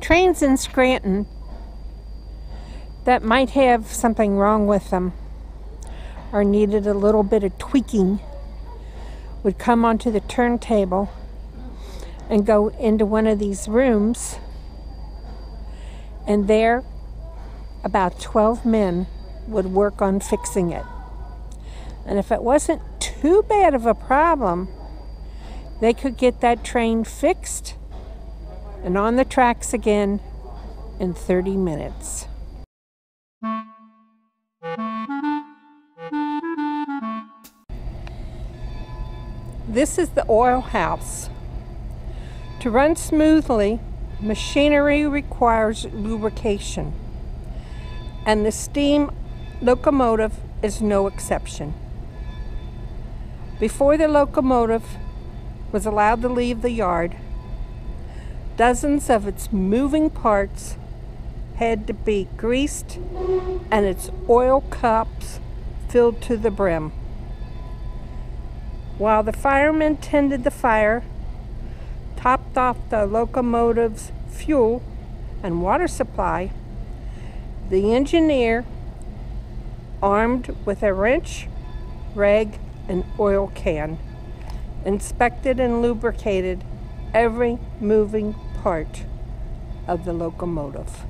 Trains in Scranton that might have something wrong with them or needed a little bit of tweaking would come onto the turntable and go into one of these rooms, and there about 12 men would work on fixing it. And if it wasn't too bad of a problem, they could get that train fixed and on the tracks again in 30 minutes. This is the oil house. To run smoothly, machinery requires lubrication, and the steam locomotive is no exception. Before the locomotive was allowed to leave the yard, dozens of its moving parts had to be greased and its oil cups filled to the brim. While the firemen tended the fire, topped off the locomotive's fuel and water supply, the engineer, armed with a wrench, rag, and oil can, inspected and lubricated every moving part of the locomotive.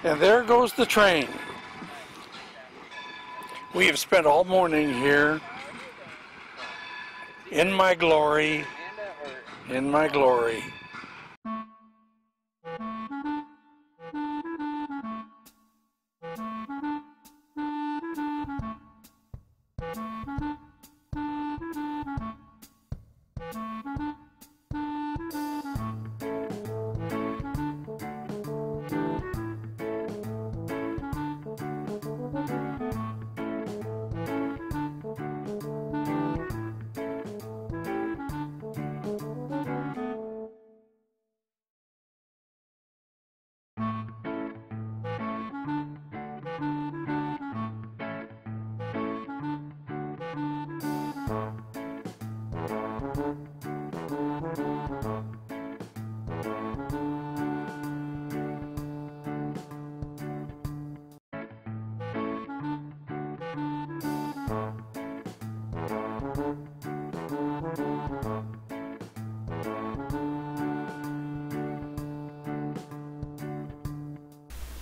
And there goes the train. We have spent all morning here in my glory, in my glory.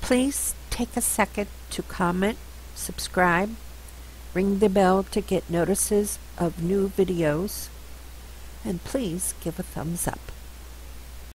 Please take a second to comment, subscribe, ring the bell to get notices of new videos, and please give a thumbs up.